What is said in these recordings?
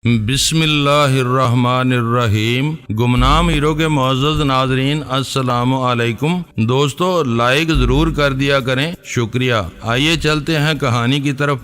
بسم اللہ الرحمن الرحیم۔ گمنام ہیرو کے معزز ناظرین السلام علیکم۔ دوستو لائک ضرور کر دیا کریں، شکریہ۔ آئیے چلتے ہیں کہانی کی طرف۔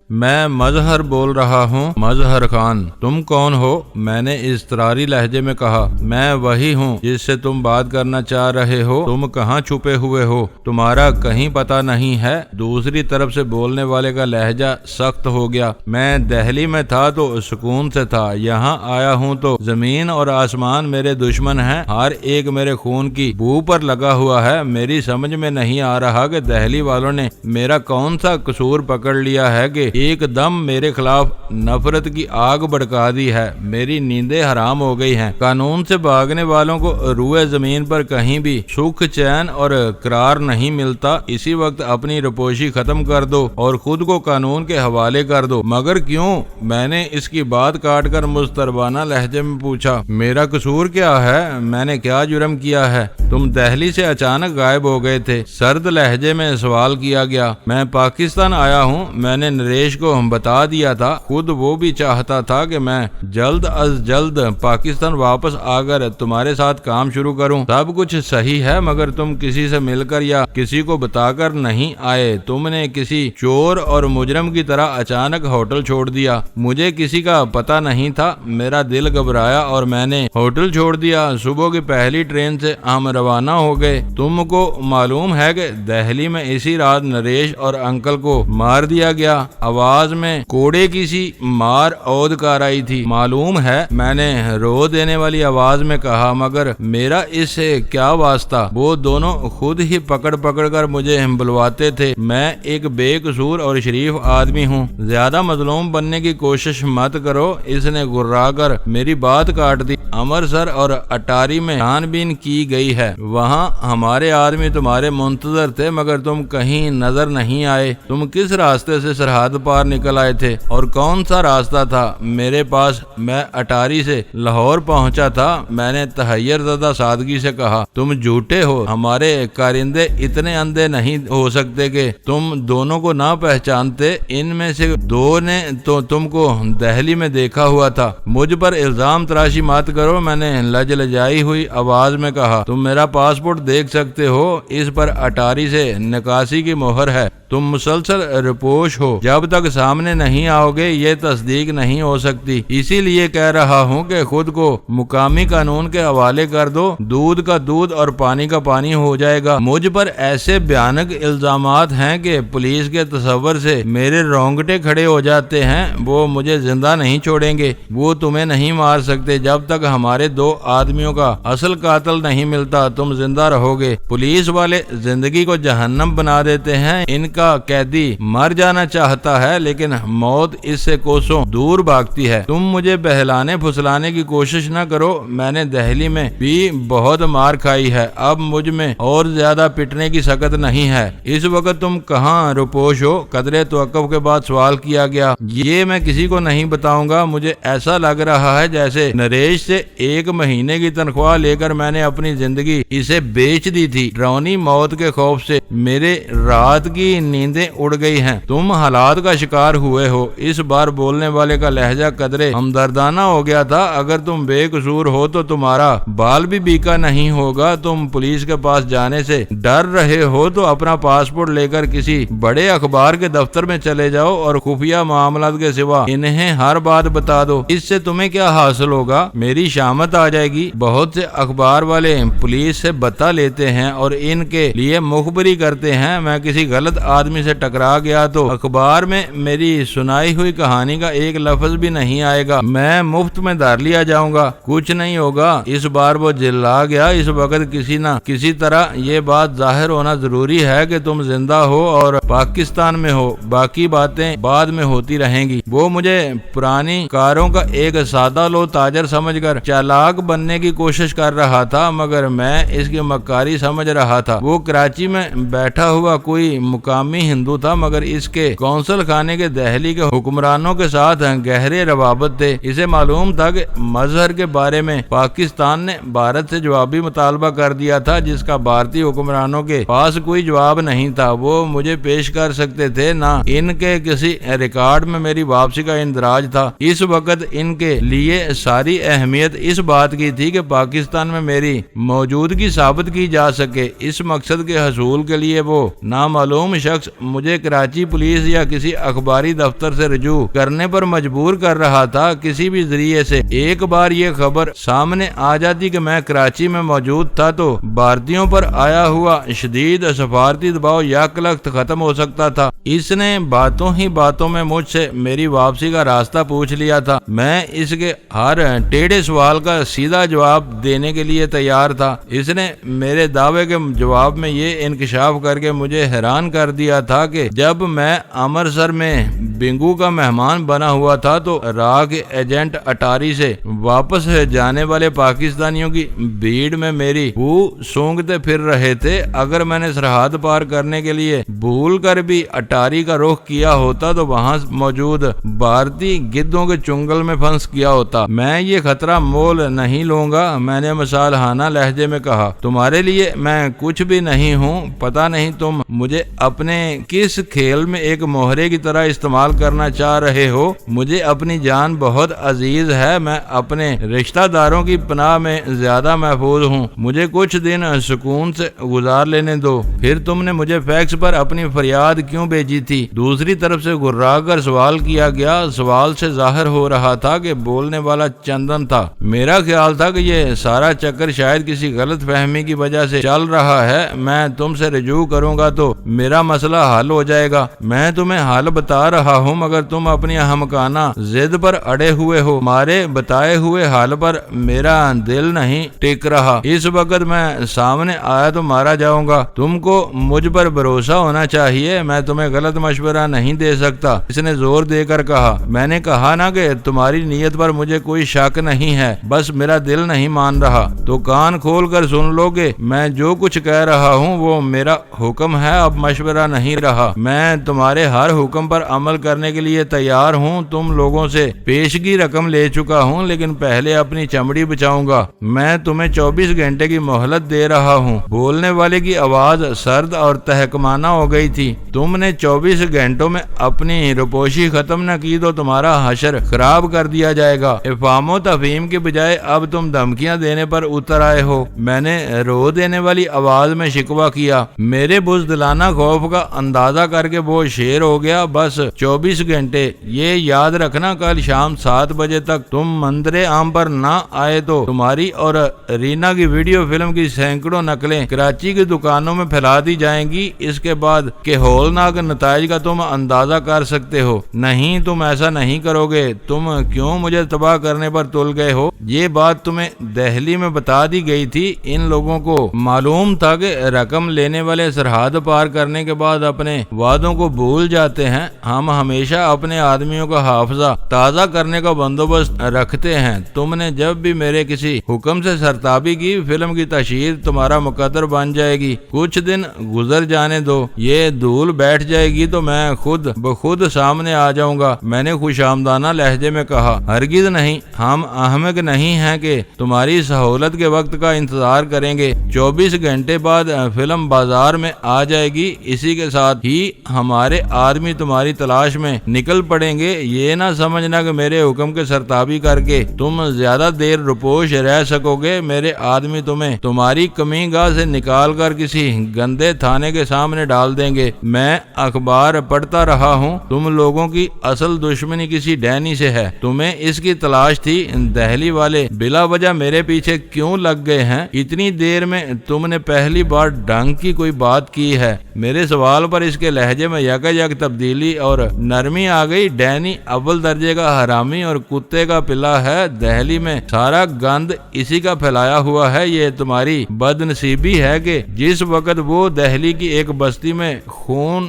میں مظہر بول رہا ہوں، مظہر خان۔ تم کون ہو؟ میں نے اضطراری لہجے میں کہا۔ میں وہی ہوں جس سے تم بات کرنا چاہ رہے ہو۔ تم کہاں چھپے ہوئے ہو؟ تمہارا کہیں پتہ نہیں ہے؟ دوسری طرف سے بولنے والے کا لہجہ سخت ہو گیا۔ میں دہلی میں تھا تو سکون سے تھا، یہاں آیا ہوں تو زمین اور آسمان میرے دشمن ہیں، ہر ایک میرے خون کی بو پر لگا ہوا ہے۔ میری سمجھ میں نہیں آ رہا کہ دہلی والوں نے میرا کون سا قصور پکڑ لیا ہے کہ ایک دم میرے خلاف نفرت کی آگ بھڑکا دی ہے۔ میری نیندیں حرام ہو گئی ہیں۔ قانون سے بھاگنے والوں کو روئے زمین پر کہیں بھی سکھ چین اور قرار نہیں ملتا۔ اسی وقت اپنی رپوشی ختم کر دو اور خود کو قانون کے حوالے کر دو۔ مگر کیوں؟ میں نے اس کی بات کاٹ کر مضطربانہ لہجے میں پوچھا۔ میرا قصور کیا ہے؟ میں نے کیا جرم کیا ہے؟ تم دہلی سے اچانک غائب ہو گئے تھے، سرد لہجے میں سوال کیا گیا۔ میں پاکستان آیا ہوں، میں نے نریش کو بتا دیا تھا، خود وہ بھی چاہتا تھا کہ میں جلد از جلد پاکستان واپس آ کر تمہارے ساتھ کام شروع کروں۔ سب کچھ صحیح ہے، مگر تم کسی سے مل کر یا کسی کو بتا کر نہیں آئے۔ تم نے کسی چور اور مجرم کی طرح اچانک ہوٹل چھوڑ دیا۔ مجھے کسی کا پتہ نہیں تھا، میرا دل گھبرایا اور میں نے ہوٹل چھوڑ دیا۔ صبح کی پہلی ٹرین سے ہم روانہ ہو گئے۔ تم کو معلوم ہے کہ دہلی میں اسی رات نریش اور انکل کو مار دیا گیا۔ آواز میں کوڑے کی سی مار عود کار آئی تھی۔ معلوم ہے، میں نے رو دینے والی آواز میں کہا، مگر میرا اس سے کیا واسطہ؟ وہ دونوں خود ہی پکڑ کر مجھے بلواتے تھے۔ میں ایک بے قصور اور شریف آدمی ہوں، زیادہ مظلوم بننے کی کوشش مت کرو۔ اس نے گرا کر میری بات کاٹ دی۔ امرتسر اور اٹاری میں چھان بین کی گئی ہے، وہاں ہمارے آدمی تمہارے منتظر تھے، مگر تم کہیں نظر نہیں آئے۔ تم کس راستے سے سرحد پار نکل آئے تھے اور کون سا راستہ تھا میرے پاس؟ میں اٹاری سے لاہور پہنچا تھا۔ میں نے تحیر زدہ سادگی سے کہا، تم جھوٹے ہو، ہمارے کارندے اتنے اندھے نہیں ہو سکتے کہ تم دونوں کو نہ پہچانتے۔ ان میں سے دو نے تو تم کو دہلی میں دیکھا ہوا تھا۔ مجھ پر الزام تراشی مت کرو، میں نے لجائی ہوئی آواز میں کہا۔ تم میرا پاسپورٹ دیکھ سکتے ہو، اس پر اٹاری سے نکاسی کی مہر ہے۔ تم مسلسل رپوش ہو، جب تک سامنے نہیں آؤ گے یہ تصدیق نہیں ہو سکتی۔ اسی لیے کہہ رہا ہوں کہ خود کو مقامی قانون کے حوالے کر دو، دودھ کا دودھ اور پانی کا پانی ہو جائے گا۔ مجھ پر ایسے بھیانک الزامات ہیں کہ پولیس کے تصور سے میرے رونگٹے کھڑے ہو جاتے ہیں۔ وہ مجھے زندہ نہیں چھوڑیں گے، وہ تمہیں نہیں مار سکتے جب تک ہمارے دو آدمیوں کا اصل قاتل نہیں ملتا۔ تم زندہ رہو گے۔ پولیس والے زندگی کو جہنم بنا دیتے ہیں، ان کا قیدی مر جانا چاہتا ہے لیکن موت اس سے کوسوں دور بھاگتی ہے۔ تم مجھے بہلانے پھسلانے کی کوشش نہ کرو، میں نے دہلی میں بھی بہت مار کھائی ہے، اب مجھ میں اور زیادہ پٹنے کی سکت نہیں ہے۔ اس وقت تم کہاں رپوش ہو؟ قدرے توقف کے بعد سوال کیا گیا۔ یہ میں کسی کو نہیں بتاؤں گا۔ مجھے ایسا لگ رہا ہے جیسے نریش سے 1 مہینے کی تنخواہ لے کر میں نے اپنی زندگی اسے بیچ دی تھی۔ ڈراؤنی موت کے خوف سے میرے رات کی نیندیں اڑ گئی ہیں۔ تم حالات کا شکار ہوئے ہو۔ اس بار بولنے والے کا لہجہ قدرے ہمدردانہ ہو گیا تھا۔ اگر تم بے قصور ہو تو تمہارا بال بھی بیکا نہیں ہوگا۔ تم پولیس کے پاس جانے سے ڈر رہے ہو تو اپنا پاسپورٹ لے کر کسی بڑے اخبار کے دفتر میں چلے جاؤ اور خفیہ معاملات کے سوا انہیں ہر بات بتا دو۔ اس سے تمہیں کیا حاصل ہوگا؟ میری شامت آ جائے گی۔ بہت سے اخبار والے پولیس سے بتا لیتے ہیں اور ان کے لیے مخبری کرتے ہیں۔ میں کسی غلط آدمی سے ٹکرا گیا تو اخبار میں میری سنائی ہوئی کہانی کا ایک لفظ بھی نہیں آئے گا، میں مفت میں دھر لیا جاؤں گا، کچھ نہیں ہوگا۔ اس بار وہ جلا گیا۔ اس وقت کسی نہ کسی طرح یہ بات ظاہر ہونا ضروری ہے کہ تم زندہ ہو اور پاکستان میں ہو، باقی باتیں بعد میں ہوتی رہیں گی۔ وہ مجھے پرانی کاروں کا ایک سادہ لو تاجر سمجھ کر چالاک بننے کی کوشش کر رہا تھا، مگر میں اس کی مکاری سمجھ رہا تھا۔ وہ کراچی میں بیٹھا ہوا کوئی مقامی ہندو تھا، مگر اس کے قونصل خانے کے دہلی کے حکمرانوں کے ساتھ گہرے روابط تھے۔ اسے معلوم تھا کہ مظہر کے بارے میں پاکستان نے بھارت سے جوابی مطالبہ کر دیا تھا، جس کا بھارتی حکمرانوں کے پاس کوئی جواب نہیں تھا۔ وہ مجھے پیش کر سکتے تھے، نہ ان کے کسی ریکارڈ میں میری واپسی کا اندراج تھا۔ اس وقت ان کے لیے ساری اہمیت اس بات کی تھی کہ پاکستان میں میری موجودگی ثابت کی جا سکے۔ اس مقصد کے حصول کے لیے وہ نامعلوم شخص مجھے کراچی پولیس یا کسی اخباری دفتر سے رجوع کرنے پر مجبور کر رہا تھا۔ کسی بھی ذریعے سے ایک بار یہ خبر سامنے آ جاتی کہ میں کراچی میں موجود تھا تو بھارتیوں پر آیا ہوا شدید سفارتی دباؤ یک لخت ختم ہو سکتا تھا۔ اس نے باتوں ہی باتوں میں مجھ سے میری واپسی کا راستہ پوچھ لیا تھا۔ میں اس کے ہر ٹیڑھے سوال کا سیدھا جواب دینے کے لیے تیار تھا۔ اس نے میرے دعوے کے جواب میں یہ انکشاف کر کے مجھے حیران کر دیا تھا کہ جب میں امرتسر میں بنگو کا مہمان بنا ہوا تھا تو راہ کے ایجنٹ اٹاری سے واپس جانے والے پاکستانیوں کی بھیڑ میں میری بو سونگتے پھر رہے تھے۔ اگر میں نے سرحد پار کرنے کے لیے بھول کر بھی اٹاری کا رخ کیا ہوتا تو وہاں موجود بھارتی گدوں کے چنگل میں پھنس گیا ہوتا۔ میں یہ خطرہ مول نہیں لوں گا، میں نے مصالحانہ لہجے میں کہا۔ تمہارے لیے میں کچھ بھی نہیں ہوں، پتہ نہیں تم مجھے اپنے کس کھیل میں ایک مہرے کی طرح استعمال کرنا چاہ رہے ہو۔ مجھے اپنی جان بہت عزیز ہے، میں اپنے رشتہ داروں کی پناہ میں زیادہ محفوظ ہوں، مجھے کچھ دن سکون سے گزار لینے دو۔ پھر تم نے مجھے فیکس پر اپنی فریاد کیوں بھیجی تھی؟ دوسری طرف سے گرا کر سوال کیا گیا۔ سوال سے ظاہر ہو رہا تھا کہ بولنے والا چندن تھا۔ میرا خیال تھا کہ یہ سارا چکر شاید کسی غلط فہمی کی وجہ سے چل رہا ہے۔ میں تم سے رجوع کروں گا تو میرا مسئلہ حل ہو جائے گا۔ میں تمہیں حل بتا رہا ہوں مگر تم اپنی احمقانہ ضد پر اڑے ہوئے ہو۔ تمہارے بتائے ہوئے حل پر میرا دل نہیں ٹک رہا۔ اس وقت میں سامنے آیا تو مارا جاؤں گا۔ تم کو مجھ پر بھروسہ ہونا چاہیے، میں تمہیں غلط مشورہ نہیں دے سکتا، اس نے زور دے کر کہا۔ میں نے کہا نا کہ تمہاری نیت پر مجھے کوئی شک نہیں ہے، بس میرا دل نہیں مان رہا۔ تو کان کھول کر سن لو کہ میں جو کچھ کہہ رہا ہوں وہ میرا حکم ہے، اب مشورہ نہیں رہا۔ میں تمہارے ہر حکم پر عمل کرنے کے لیے تیار ہوں۔ تم لوگوں سے پیشگی رقم لے چکا ہوں لیکن پہلے اپنی چمڑی بچاؤں گا۔ میں تمہیں 24 گھنٹے کی مہلت دے رہا ہوں۔ بولنے والے کی آواز سرد اور تحکمانہ ہو گئی تھی۔ تم نے 24 گھنٹوں میں اپنی روپوشی ختم نہ کی تو تمہارا حشر خراب کر دیا جائے گا۔ افہام و تفہیم کے بجائے اب تم دھمکیاں دینے پر اتر آئے ہو۔ میں نے رو دینے والی آواز میں شکوہ کیا۔ میرے بزدلانہ خوف کا اندازہ کر کے وہ شیر ہو گیا۔ بس 24 گھنٹے، یہ یاد رکھنا کل شام 7 بجے تک تم مندر عام پر نہ آئے تو تمہاری اور رینا کی ویڈیو فلم کی سینکڑوں نقلیں کراچی کی دکانوں میں پھیلا دی جائیں گی۔ اس کے بعد کے ہولناک نتائج کا تم اندازہ کر سکتے ہو۔ نہیں، تم ایسا نہیں کرو گے۔ تم کیوں مجھے تباہ کرنے پر تل گئے ہو؟ یہ بات تمہیں دہلی میں بتا دی گئی تھی۔ ان لوگوں کو معلوم تھا کہ رقم لینے والے سرحد پار کرنے کے بعد اپنے وعدوں کو بھول جاتے ہیں۔ ہم ہمیشہ اپنے آدمیوں کا حافظہ تازہ کرنے کا بندوبست رکھتے ہیں۔ تم نے جب بھی میرے کسی حکم سے سرتابی کی، فلم کی تشہیر تمہارا مقدر بن جائے گی۔ کچھ دن گزر جانے دو، یہ دھول بیٹھ جائے گی تو میں خود بخود سامنے آ جاؤں گا، میں نے خوش آمدانہ لہجے میں کہا۔ ہرگز نہیں، ہم احمق نہیں ہیں کہ تمہاری سہولت کے وقت کا انتظار کریں گے۔ 24 گھنٹے بعد فلم بازار میں آ جائے گی، اسی کے ساتھ ہی ہمارے آدمی تمہاری تلاش میں نکل پڑیں گے۔ یہ نہ سمجھنا کہ میرے حکم کے سرتابی کر کے تم زیادہ دیر روپوش رہ سکو گے۔ میرے آدمی تمہیں تمہاری کمی گاہ سے نکال کر کسی گندے تھانے کے سامنے ڈال دیں گے۔ میں اخبار پڑھتا رہا ہوں، تم لوگوں کی اصل دشمنی کسی ڈینی سے ہے، تمہیں اس کی تلاش تھی۔ دہلی والے بلا وجہ میرے پیچھے کیوں لگ گئے ہیں؟ اتنی دیر میں تم نے پہلی بار ڈنگ کی کوئی بات کی ہے؟ میرے سوال پر اس کے لہجے میں یک تبدیلی اور نرمی آ گئی۔ ڈینی اول درجے کا حرامی اور کتے کا پلا ہے، دہلی میں سارا گند اسی کا پھیلایا ہوا ہے۔ یہ تمہاری بد نصیبی ہے کہ جس وقت وہ دہلی کی ایک بستی میں خون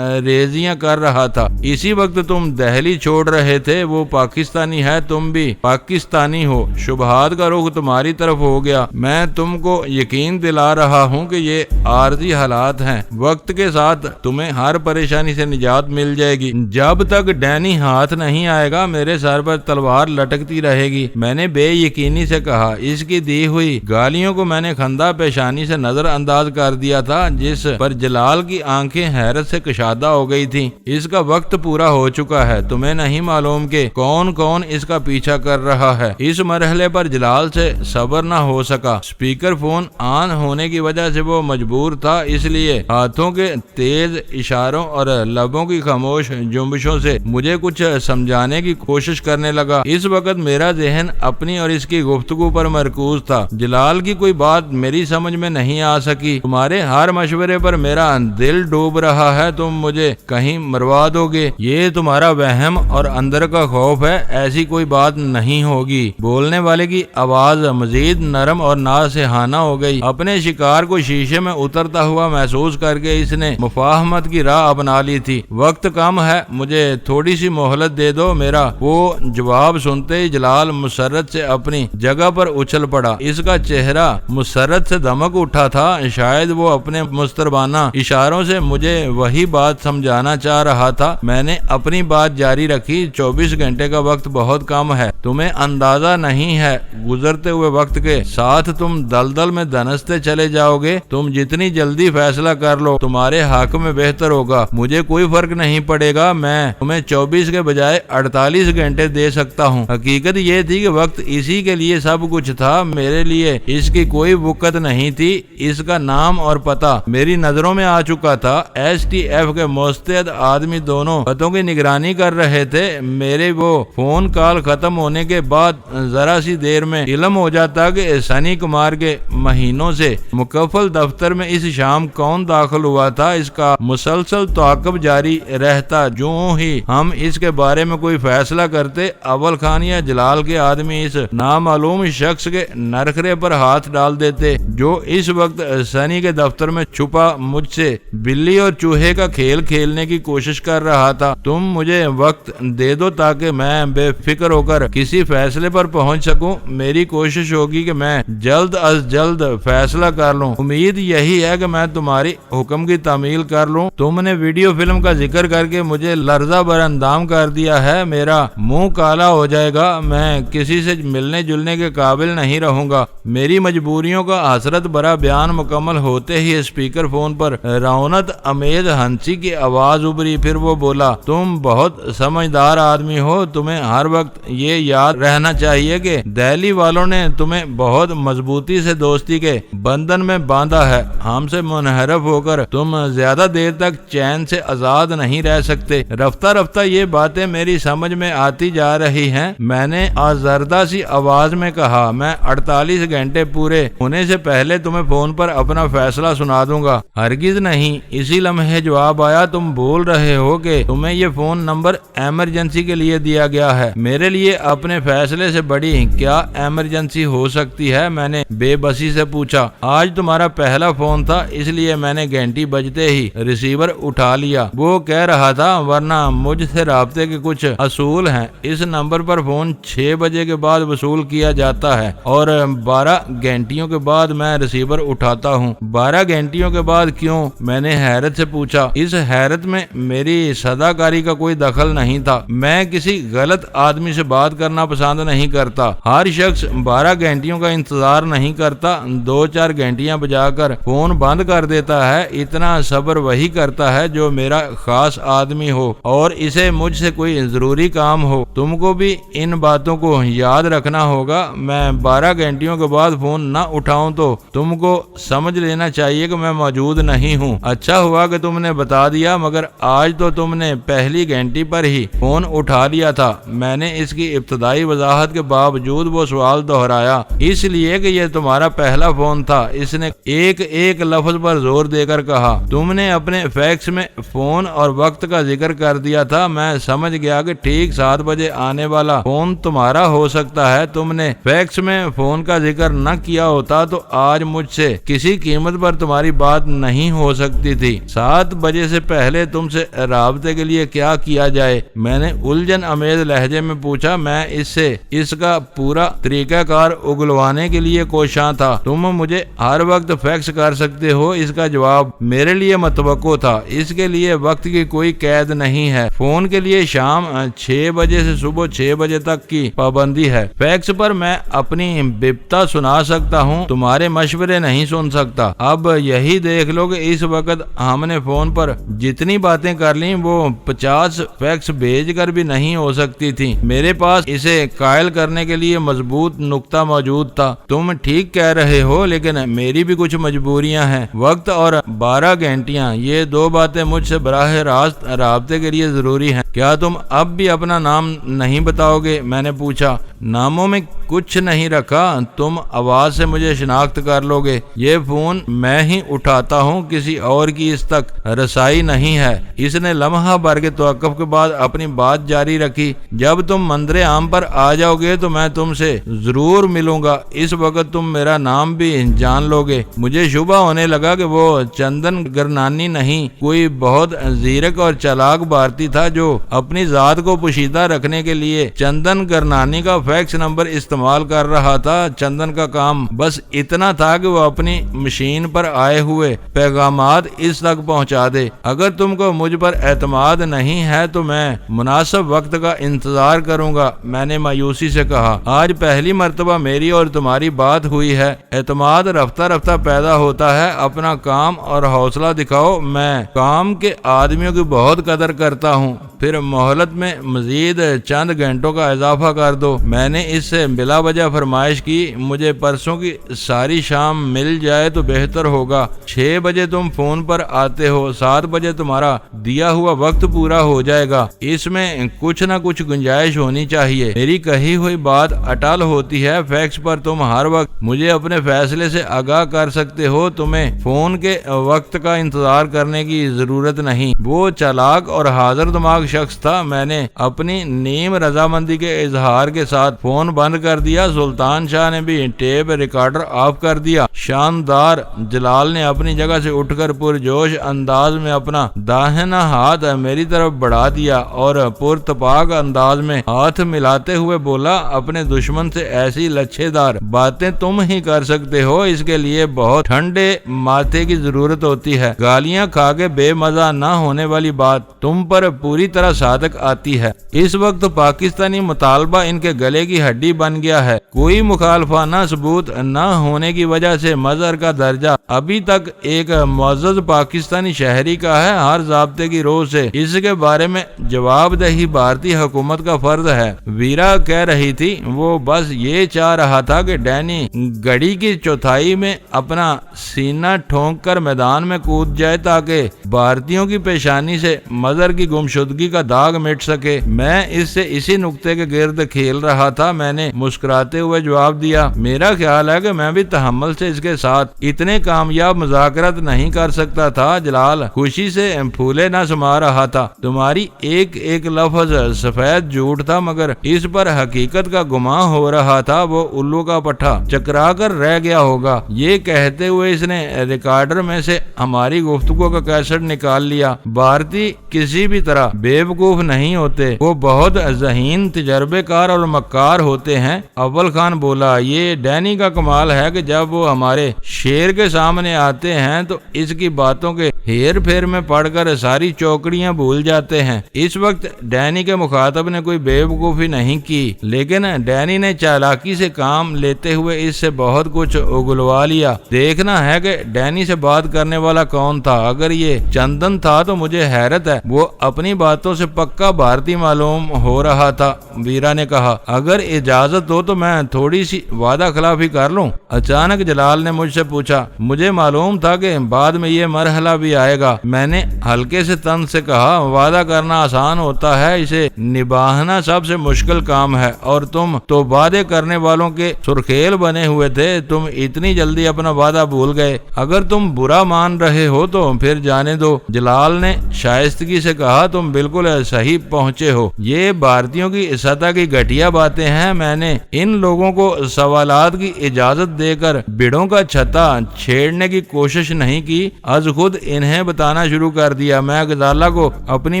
ریزیاں کر رہا تھا، اسی وقت تم دہلی چھوڑ رہے تھے۔ وہ پاکستانی ہے، تم بھی پاکستانی ہو، شبہات کا رخ تمہاری طرف ہو گیا۔ میں تم کو یقین دلا رہا ہوں کہ یہ عارضی حالات ہیں، وقت کے ساتھ تمہیں ہر پریشانی سے نجات مل جائے گی۔ جب تک ڈینی ہاتھ نہیں آئے گا میرے سر پر تلوار لٹکتی رہے گی۔ میں نے بے یقینی سے کہا۔ اس کی دی ہوئی گالیوں کو میں نے خندہ پیشانی سے نظر انداز کر دیا تھا، جس پر جلال کی آنکھیں حیرت سے کشادہ ہو گئی تھی۔ اس کا وقت پورا ہو چکا ہے، تمہیں نہیں معلوم کہ کون کون اس کا پیچھا کر رہا ہے۔ اس مرحلے پر جلال سے صبر نہ ہو سکا۔ اسپیکر فون آن ہونے کی وجہ سے وہ مجبور تھا، اس لیے ہاتھوں کے تیز اشاروں اور لبوں کی خاموش جنبشوں سے مجھے کچھ سمجھانے کی کوشش کرنے لگا۔ اس وقت میرا ذہن اپنی اور اس کی گفتگو پر مرکوز تھا۔ جلال کی کوئی بات میری سمجھ میں نہیں آ سکی۔ تمہارے ہر مشورے پر میرا دل ڈوب رہا ہے، تم مجھے کہیں مروا دو گے۔ یہ تمہارا وہم اور اندر کا خوف ہے، ایسی کوئی بات نہیں ہوگی۔ بولنے والے کی آواز مزید نرم اور ناصحانہ ہو گئی۔ اپنے شکار کو شیشے میں اترتا ہوا محسوس کر کے اس نے مفاہمت کی راہ اپنا لی تھی۔ وقت کم ہے، مجھے تھوڑی سی مہلت دے دو میرا۔ وہ جواب سنتے ہی جلال مسرت سے اپنی جگہ پر اچھل پڑا۔ اس کا چہرہ مسرت سے دمک اٹھا تھا، شاید وہ اپنے مستربانہ اشاروں سے مجھے وہی بات سمجھانا چاہ رہا تھا۔ میں نے اپنی بات جاری رکھی۔ 24 گھنٹے کا وقت بہت کم ہے، تمہیں اندازہ نہیں ہے گزرتے ہوئے وقت کے ساتھ تم دلدل میں دھنستے چلے جاؤ گے۔ تم جتنی جلدی فیصلہ کر لو تمہارے حق میں بہتر ہوگا۔ مجھے کوئی فرق نہیں پڑے گا، میں تمہیں 24 کے بجائے 48 گھنٹے دے سکتا ہوں۔ حقیقت یہ تھی کہ وقت اسی کے لیے سب کچھ تھا، میرے لیے اس کی کوئی وقت نہیں تھی۔ اس کا نام اور پتہ میری نظروں میں آ چکا تھا۔ ایس ٹی ایف کے مستعد آدمی دونوں خطوں کی نگرانی کر رہے تھے۔ میرے وہ فون کال ختم ہونے کے بعد ذرا سی دیر میں علم ہو جاتا کہ سنی کمار کے مہینوں سے مکفل دفتر میں اس شام کون داخل ہوا تھا۔ اس کا مسلسل تعاقب جاری رہتا۔ جو ہی ہم اس کے بارے میں کوئی فیصلہ کرتے، اول خان یا جلال کے آدمی اس نامعلوم شخص کے نرخرے پر ہاتھ ڈال دیتے جو اس وقت سنی کے دفتر میں چھپا مجھ سے بلی اور چوہے کا کھیل کھیلنے کی کوشش کر رہا تھا۔ تم مجھے وقت دے دو تاکہ میں بے فکر ہو کر کسی فیصلے پر پہنچ سکوں۔ میری کوشش ہوگی کہ میں جلد از جلد فیصلہ کر لوں۔ امید یہی ہے کہ میں تمہاری حکم کی تعمیل کر لوں۔ تم نے ویڈیو فلم کا ذکر کر کے مجھے لرزہ براندام کر دیا ہے، میرا منہ کالا ہو جائے گا، میں کسی سے ملنے جلنے کے قابل نہیں رہوں گا۔ میری مجبوریوں کا حسرت برا بیان مکمل ہوتے ہی اسپیکر فون پر رونت امیز ہنسی کی آواز ابھری۔ پھر وہ بولا، تم بہت سمجھدار آدمی ہو، تمہیں ہر وقت یہ یاد رہنا چاہیے کہ دہلی والوں نے تمہیں بہت مضبوطی سے دوستی کے بندھن میں باندھا ہے۔ ہم سے منحرف ہو کر تم زیادہ دیر تک چین سے آزاد نہیں رہ سکتے۔ رفتہ رفتہ یہ باتیں میری سمجھ میں آتی جا رہی ہیں، میں نے آزردہ سی آواز میں کہا۔ میں 48 گھنٹے پورے ہونے سے پہلے تمہیں فون پر اپنا فیصلہ سنا دوں گا۔ ہرگز نہیں، اسی لمحے جواب آیا۔ تم بول رہے ہو کہ تمہیں یہ فون نمبر ایمرجنسی کے لیے دیا گیا ہے۔ میرے لیے اپنے فیصلے سے بڑی کیا ایمرجنسی ہو سکتی ہے؟ میں نے بے بسی سے پوچھا۔ آج تمہارا پہلا فون تھا، اس لیے میں نے گھنٹی بجتے ہی ریسیور اٹھا لیا۔ وہ کہہ رہا تھا ورنہ مجھ سے رابطے کے کچھ اصول ہیں۔ اس نمبر پر فون 6 بجے کے بعد وصول کیا جاتا ہے اور 12 گھنٹیوں کے بعد میں ریسیور اٹھاتا ہوں۔ 12 گھنٹیوں کے بعد کیوں؟ میں نے حیرت سے پوچھا۔ اس حیرت میں میری صداکاری کا کوئی دخل نہیں تھا۔ میں کسی غلط آدمی سے بات کرنا پسند نہیں کرتا۔ ہر شخص 12 گھنٹیوں کا انتظار نہیں کرتا، 2-4 گھنٹیاں بجا کر فون بند کر دیتا ہے۔ اتنا صبر وہی کرتا ہے جو میرا خاص آدمی ہو اور اسے مجھ سے کوئی ضروری کام ہو۔ تم کو بھی ان باتوں کو یاد رکھنا ہوگا۔ میں 12 گھنٹیوں کے بعد فون نہ اٹھاؤں تو تم کو سمجھ لینا چاہیے کہ میں موجود نہیں ہوں۔ اچھا ہوا کہ تم نے بتا دیا، مگر آج تو تم نے پہلی گھنٹی پر ہی فون اٹھا لیا تھا۔ میں نے اس کی ابتدائی وضاحت کے باوجود وہ سوال دہرایا، اس لیے کہ یہ تمہارا پہلا فون تھا۔ اس نے ایک ایک لفظ پر زور دے کر کہا۔ تم نے اپنے فیکس میں فون اور وقت کا ذکر کر دیا تھا۔ میں سمجھ گیا کہ ٹھیک 7 بجے آنے والا فون تمہارا ہو سکتا ہے۔ تم نے فیکس میں فون کا ذکر نہ کیا ہوتا تو آج مجھ سے کسی قیمت پر تمہاری بات نہیں ہو سکتی تھی۔ 7 بجے سے پہلے تم سے رابطے کے لیے کیا کیا جائے؟ میں نے الجھن امیز لہجے میں پوچھا۔ میں اس سے اس کا پورا طریقہ کار اگلوانے کے لیے کوشاں تھا۔ تم مجھے ہر وقت فیکس کر سکتے ہو، اس کا جواب میرے لیے متوقع تھا۔ اس کے لیے وقت کی کوئی قید نہیں ہے۔ فون کے لیے شام 6 بجے سے صبح 6 بجے تک کی پابندی ہے۔ فیکس پر میں اپنی بپتا سنا سکتا ہوں، تمہارے مشورے نہیں سن سکتا۔ اب یہی دیکھ لو کہ اس وقت ہم نے فون پر جتنی باتیں کر لیں وہ 50 فیکس بھیج کر بھی نہیں ہو سکتی تھی۔ میرے پاس اسے قائل کرنے کے لیے مضبوط نقطہ موجود تھا۔ تم ٹھیک کہہ رہے ہو، لیکن میری بھی کچھ مجبوریاں ہیں۔ وقت اور 12 گھنٹیاں، یہ دو باتیں مجھ سے براہ راست رابطے کے لیے ضروری ہیں۔ کیا تم اب بھی اپنا نام نہیں بتاؤ گے؟ میں نے پوچھا۔ ناموں میں کچھ نہیں رکھا، تم آواز سے مجھے شناخت کر لو گے۔ یہ فون میں ہی اٹھاتا ہوں، کسی اور کی اس تک رسائی نہیں ہے۔ اس نے لمحہ بھر کے توقف کے بعد اپنی بات جاری رکھی۔ جب تم مندر عام پر آ جاؤ گے تو میں تم سے ضرور ملوں گا۔ اس وقت تم میرا نام بھی جان لو گے۔ مجھے شبہ ہونے لگا کہ وہ چندن گرنانی نہیں، کوئی بہت زیرک اور چالاک بھارتی تھا جو اپنی ذات کو پوشیدہ رکھنے کے لیے چندن گرنانی کا فیکس نمبر استعمال کر رہا تھا۔ چندن کا کام بس اتنا تھا کہ وہ اپنی مشین پر آئے ہوئے پیغامات اس تک پہنچا دے۔ اگر تم کو مجھ پر اعتماد نہیں ہے تو میں مناسب وقت کا انتظار کروں گا، میں نے مایوسی سے کہا۔ آج پہلی مرتبہ میری اور تمہاری بات ہوئی ہے۔ اعتماد رفتہ رفتہ پیدا ہوتا ہے۔ اپنا کام اور حوصلہ دکھاؤ۔ میں کام کے آدمیوں کی بہت قدر کرتا ہوں۔ پھر مہلت میں مزید چند گھنٹوں کا اضافہ کر دو۔ میں نے اس سے بلا وجہ فرمائش کی۔ مجھے پرسوں کی ساری شام مل جائے تو بہتر ہوگا۔ 6 بجے تم فون پر آتے ہو، 7 بجے تمہارا دیا ہوا وقت پورا ہو جائے گا۔ اس میں کچھ نہ کچھ گنجائش ہونی چاہیے۔ میری کہی ہوئی بات اٹل ہوتی ہے۔ فیکس پر تم ہر وقت مجھے اپنے فیصلے سے آگاہ کر سکتے ہو۔ تمہیں فون کے وقت کا انتظار کرنے کی ضرورت نہیں۔ وہ چالاک اور حاضر دماغ شخص تھا۔ میں نے اپنی نیم رضامندی کے اظہار کے ساتھ فون بند کر دیا۔ سلطان شاہ نے بھی ٹیپ ریکارڈر آف کر دیا۔ شاندار! جلال نے اپنی جگہ سے اٹھ کر پرجوش انداز میں اپنا داہنا ہاتھ میری طرف بڑھا دیا اور پرتپاک انداز میں ہاتھ ملاتے ہوئے بولا، اپنے دشمن سے ایسی لچھے دار باتیں تم ہی کر سکتے ہو، اس کے لیے بہت ٹھنڈے ماتھے کی ضرورت ہوتی ہے۔ گالیاں کھا کے بے مزہ نہ ہونے والی بات تم پر پوری طرح صادق آتی ہے۔ اس وقت پاکستانی مطالبہ ان کے گلے کی ہڈی بن گیا ہے۔ کوئی مخالفانہ ثبوت نہ ہونے کی وجہ سے مظہر کا درجہ ابھی تک ایک معزز پاکستانی شہری کا ہے۔ ہر ضابطے کی روح سے اس کے بارے میں جواب دہی بھارتی حکومت کا فرض ہے۔ ویرا کہہ رہی تھی، وہ بس یہ چاہ رہا تھا کہ ڈینی گھڑی کی چوتھائی میں اپنا سینہ ٹھونک کر میدان میں کود جائے تاکہ بھارتیوں کی پیشانی سے مظہر کی گمشدگی کا داغ مٹ سکے۔ میں اس سے اسی نقطے کے گرد کھیل رہا تھا۔ میں نے مسکراتے ہوئے جواب دیا، میرا خیال ہے کہ میں بھی تحمل سے اس کے ساتھ اتنے کامیاب مذاکرات نہیں کر سکتا تھا۔ جلال خوشی سے پھولے نہ سما رہا تھا۔ تمہاری ایک ایک لفظ سفید جھوٹ تھا، مگر اس پر حقیقت کا گمان ہو رہا تھا۔ وہ الو کا پٹھا چکرا کر رہ گیا ہوگا۔ یہ کہتے ہوئے اس نے ریکارڈر میں سے ہماری گفتگو کا کیسٹ نکال لیا۔ بھارتی کسی بھی طرح بے وقوف نہیں ہوتے، وہ بہت ذہین، تجربے کار اور مکار ہوتے ہیں۔ اول خان بولا، یہ ڈینی کا کمال ہے کہ جب وہ ہمارے شیر کے سامنے آتے ہیں تو اس کی باتوں کے ہیر پھیر میں پڑھ کر ساری چوکڑیاں بھول جاتے ہیں۔ اس وقت ڈینی کے مخاطب نے کوئی بے وقوفی نہیں کی، لیکن ڈینی نے چالاکی سے کام لیتے ہوئے اس سے بہت کچھ اگلوا لیا۔ دیکھنا ہے کہ ڈینی سے بات کرنے والا کون تھا۔ اگر یہ چندن تھا تو مجھے حیرت ہے، وہ اپنی باتوں سے پکا بھارتی معلوم ہو رہا تھا۔ ویرا نے کہا، اگر اجازت ہو تو میں تھوڑی سی وعدہ خلافی کر لوں۔ اچانک جلال نے مجھ سے پوچھا، مجھے معلوم تھا کہ بعد میں یہ مرحلہ بھی آئے گا۔ میں نے ہلکے سے طنز سے کہا، وعدہ کرنا آسان ہوتا ہے، اسے نبھانا سب سے مشکل کام ہے، اور تم تو وعدے کرنے والوں کے سرخیل بنے ہوئے تھے۔ تم اتنی جلدی اپنا وعدہ بھول گئے۔ اگر تم برا مان رہے ہو تو پھر جانے دو۔ جلال نے شائستگی سے کہا، تم بالکل صحیح پہنچے ہو۔ یہ بھارتیوں کی سطح کی گھٹیا باتیں چاہتے ہیں میں نے ان لوگوں کو سوالات کی اجازت دے کر بڑوں کا چھتا چھیڑنے کی کوشش نہیں کی، از خود انہیں بتانا شروع کر دیا۔ میں غزالہ کو اپنی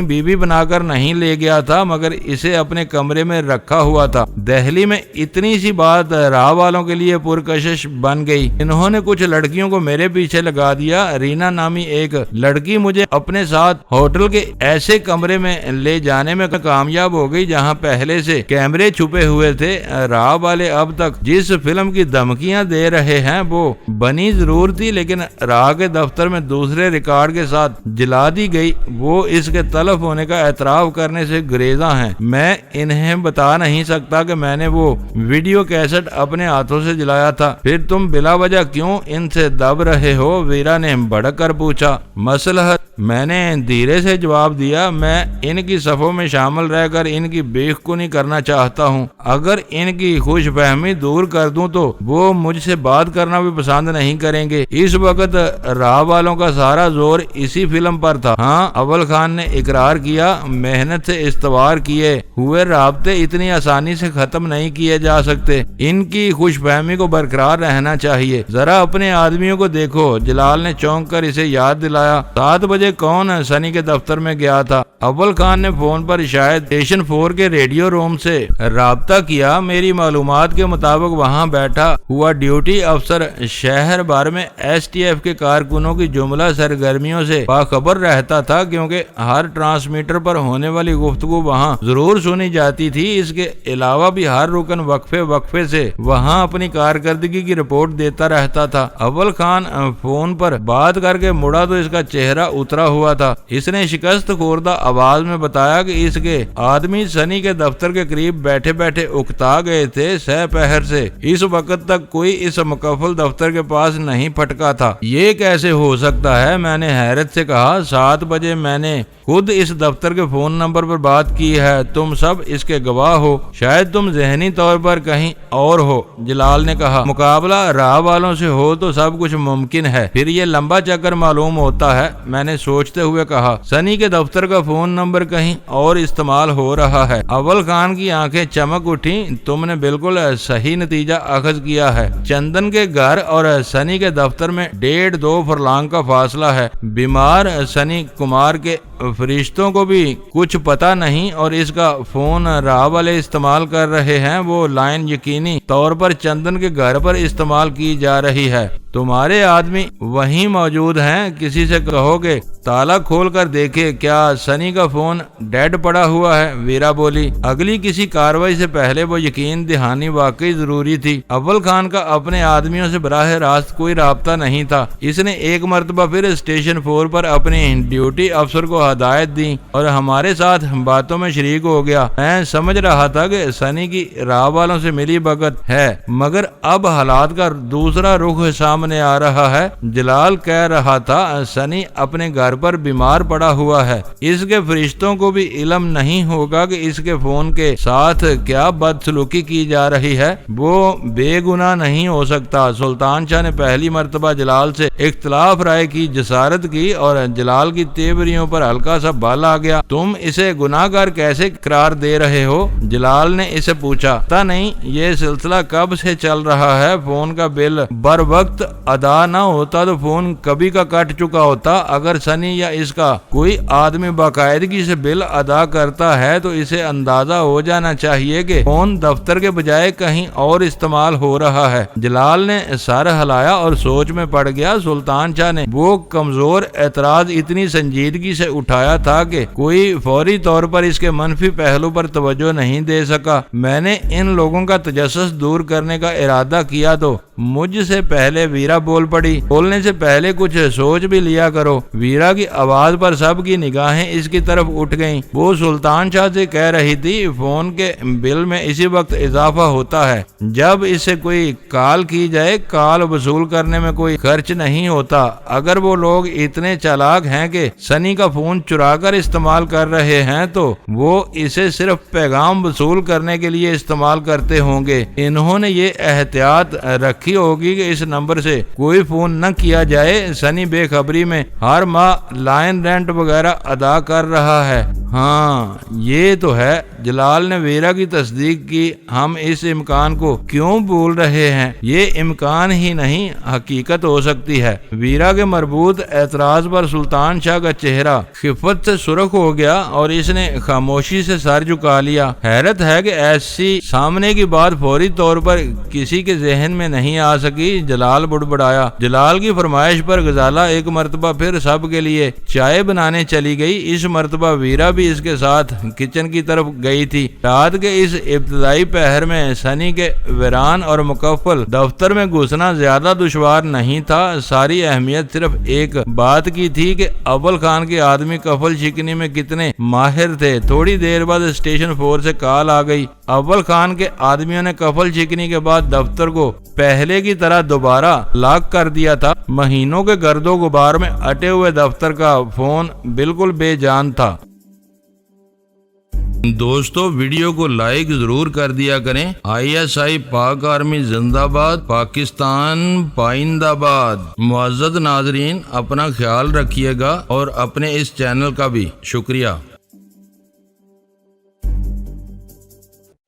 بیوی بنا کر نہیں لے گیا تھا مگر اسے اپنے کمرے میں رکھا ہوا تھا۔ دہلی میں اتنی سی بات راہ والوں کے لیے پرکشش بن گئی۔ انہوں نے کچھ لڑکیوں کو میرے پیچھے لگا دیا۔ رینا نامی ایک لڑکی مجھے اپنے ساتھ ہوٹل کے ایسے کمرے میں لے جانے میں کامیاب ہو گئی جہاں پہلے سے کیمرے چھپے ہوئے تھے۔ راہ والے اب تک جس فلم کی دھمکیاں دے رہے ہیں وہ بنی ضرور تھی لیکن راہ کے دفتر میں دوسرے ریکارڈ کے ساتھ جلا دی گئی۔ وہ اس کے تلف ہونے کا اعتراف کرنے سے گریزاں ہیں۔ میں انہیں بتا نہیں سکتا کہ میں نے وہ ویڈیو کیسٹ اپنے ہاتھوں سے جلایا تھا۔ پھر تم بلا وجہ کیوں ان سے دب رہے ہو؟ ویرا نے بھڑک کر پوچھا۔ مصلحت، میں نے دھیرے سے جواب دیا، میں ان کی صفوں میں شامل رہ کر ان کی بیخ کو نہیں کرنا چاہتا ہوں۔ اگر ان کی خوش فہمی دور کر دوں تو وہ مجھ سے بات کرنا بھی پسند نہیں کریں گے۔ اس وقت راہ والوں کا سارا زور اسی فلم پر تھا۔ ہاں، اول خان نے اقرار کیا، محنت سے استوار کیے ہوئے رابطے اتنی آسانی سے ختم نہیں کیے جا سکتے۔ ان کی خوش فہمی کو برقرار رہنا چاہیے۔ ذرا اپنے آدمیوں کو دیکھو۔ جلال نے چونک کر اسے یاد دلایا۔ 7 بجے کون سنی کے دفتر میں گیا تھا؟ اول خان نے فون پر شاید اسٹیشن 4 کے ریڈیو روم سے رابطہ کیا۔ میری معلومات کے مطابق وہاں بیٹھا ہوا ڈیوٹی افسر شہر بھر میں ایس ٹی ایف کے کارکنوں کی جملہ سرگرمیوں سے باخبر رہتا تھا کیونکہ ہر ٹرانسمیٹر پر ہونے والی گفتگو وہاں ضرور سنی جاتی تھی۔ اس کے علاوہ بھی ہر رکن وقفے سے وہاں اپنی کارکردگی کی رپورٹ دیتا رہتا تھا۔ اول خان فون پر بات کر کے مڑا تو اس کا چہرہ اترا ہوا تھا۔ اس نے شکست خوردہ آواز میں بتایا کہ اس کے آدمی سنی کے دفتر کے قریب بیٹھے بیٹھے اکتا گئے تھے سہ پہر سے۔ اس وقت تک کوئی اس مکفل دفتر کے پاس نہیں پھٹکا تھا۔ یہ کیسے ہو سکتا ہے؟ میں نے حیرت سے کہا۔ 7 بجے میں نے خود اس دفتر کے فون نمبر پر بات کی ہے، تم سب اس کے گواہ ہو۔ شاید تم ذہنی طور پر کہیں اور ہو، جلال نے کہا۔ مقابلہ راہ والوں سے ہو تو سب کچھ ممکن ہے، پھر یہ لمبا چکر معلوم ہوتا ہے، میں نے سوچتے ہوئے کہا۔ سنی کے دفتر کا فون نمبر کہیں اور استعمال ہو رہا ہے۔ اول خان کی آنکھیں چمک اٹھی۔ تم نے بالکل صحیح نتیجہ اخذ کیا ہے۔ چندن کے گھر اور سنی کے دفتر میں 1.5-2 فرلانگ کا فاصلہ ہے۔ بیمار سنی کمار کے فرشتوں کو بھی کچھ پتا نہیں اور اس کا فون راہ والے استعمال کر رہے ہیں۔ وہ لائن یقینی طور پر چندن کے گھر پر استعمال کی جا رہی ہے۔ تمہارے آدمی وہیں موجود ہیں، کسی سے کہو کہ تالا کھول کر دیکھے کیا سنی کا فون ڈیڈ پڑا ہوا ہے۔ ویرا بولی۔ اگلی کسی کاروائی سے پہلے وہ یقین دہانی واقعی ضروری تھی۔ اول خان کا اپنے آدمیوں سے براہ راست کوئی رابطہ نہیں تھا۔ اس نے ایک مرتبہ پھر اسٹیشن 4 پر اپنی ڈیوٹی افسر کو ہدایت دی اور ہمارے ساتھ باتوں میں شریک ہو گیا۔ میں سمجھ رہا تھا کہ سنی کی راہ والوں سے ملی بھگت ہے مگر اب حالات کا دوسرا رخ سامنے آ رہا ہے۔ جلال کہہ رہا تھا سنی اپنے گھر پر بیمار پڑا ہوا ہے۔ اس کے فرشتوں کو بھی علم نہیں ہوگا کہ اس کے فون کے ساتھ کیا بدسلوکی کی جا رہی ہے۔ وہ بے گناہ نہیں ہو سکتا۔ سلطان شاہ نے پہلی مرتبہ جلال سے اختلاف رائے کی جسارت کی اور جلال کی تیوریوں پر ہلکا سا بال آ گیا۔ تم اسے گناہ گار کیسے قرار دے رہے ہو؟ جلال نے اسے پوچھا۔ پتہ نہیں یہ سلسلہ کب سے چل رہا ہے۔ فون کا بل بر وقت ادا نہ ہوتا تو فون کبھی کا کٹ چکا ہوتا۔ اگر سنی یا اس کا کوئی آدمی باقاعدگی سے بل ادا کرتا ہے تو اسے اندازہ ہو جانا چاہیے کہ فون دفتر کے بجائے کہیں اور استعمال ہو رہا ہے۔ جلال نے سر ہلایا اور سوچ میں پڑ گیا۔ سلطان شاہ نے وہ کمزور اعتراض اتنی سنجیدگی سے اٹھایا تھا کہ کوئی فوری طور پر اس کے منفی پہلو پر توجہ نہیں دے سکا۔ میں نے ان لوگوں کا تجسس دور کرنے کا ارادہ کیا تو مجھ سے پہلے ویرا بول پڑی۔ بولنے سے پہلے کچھ سوچ بھی لیا کرو۔ ویرا کی آواز پر سب کی نگاہیں اس کی طرف اٹھ گئیں۔ وہ سلطان شاہ سے کہہ رہی تھی فون کے بل میں اسی وقت اضافہ ہوتا ہے جب اس سے کوئی کال کی جائے۔ کال وصول کرنے میں کوئی خرچ نہیں ہوتا۔ اگر وہ لوگ اتنے چالاک ہیں کہ سنی کا فون چرا کر استعمال کر رہے ہیں تو وہ اسے صرف پیغام وصول کرنے کے لیے استعمال کرتے ہوں گے۔ انہوں نے یہ احتیاط رکھی ہوگی کہ اس نمبر سے کوئی فون نہ کیا جائے۔ سنی بے خبری میں ہر ماہ لائن رینٹ وغیرہ ادا کر رہا ہے۔ ہاں یہ تو ہے۔ جلال نے ویرا کی تصدیق کی۔ ہم اس امکان کو کیوں بھول رہے ہیں؟ یہ امکان ہی نہیں، حقیقت ہو سکتی ہے۔ ویرا کے مربوط اعتراض پر سلطان شاہ کا چہرہ خفت سے سرخ ہو گیا اور اس نے خاموشی سے سر جھکا لیا۔ حیرت ہے کہ ایسی سامنے کی بات فوری طور پر کسی کے ذہن میں نہیں آ سکی۔ جلال بڑبڑایا۔ جلال کی فرمائش پر غزالہ ایک مرتبہ پھر سب کے لیے چائے بنانے چلی گئی۔ اس مرتبہ ویرا بھی اس کے ساتھ کچن کی طرف گئی تھی۔ رات کے اس ابتدائی پہر میں سنی کے ویران اور مقفل دفتر میں گھسنا زیادہ دشوار نہیں تھا۔ ساری اہمیت صرف ایک بات کی تھی کہ اول خان کے آدمی کفل شکنی میں کتنے ماہر تھے۔ تھوڑی دیر بعد اسٹیشن 4 سے کال آ گئی۔ اول خان کے آدمیوں نے کفل شکنی کے بعد دفتر کو پہلے کی طرح دوبارہ لاک کر دیا تھا۔ مہینوں کے گرد و غبار میں اٹے ہوئے دفتر کا فون بالکل بے جان تھا۔ دوستو ویڈیو کو لائک ضرور کر دیا کریں۔ ISI پاک آرمی زندہ باد، پاکستان پائندہ باد۔ معزز ناظرین اپنا خیال رکھیے گا اور اپنے اس چینل کا بھی شکریہ۔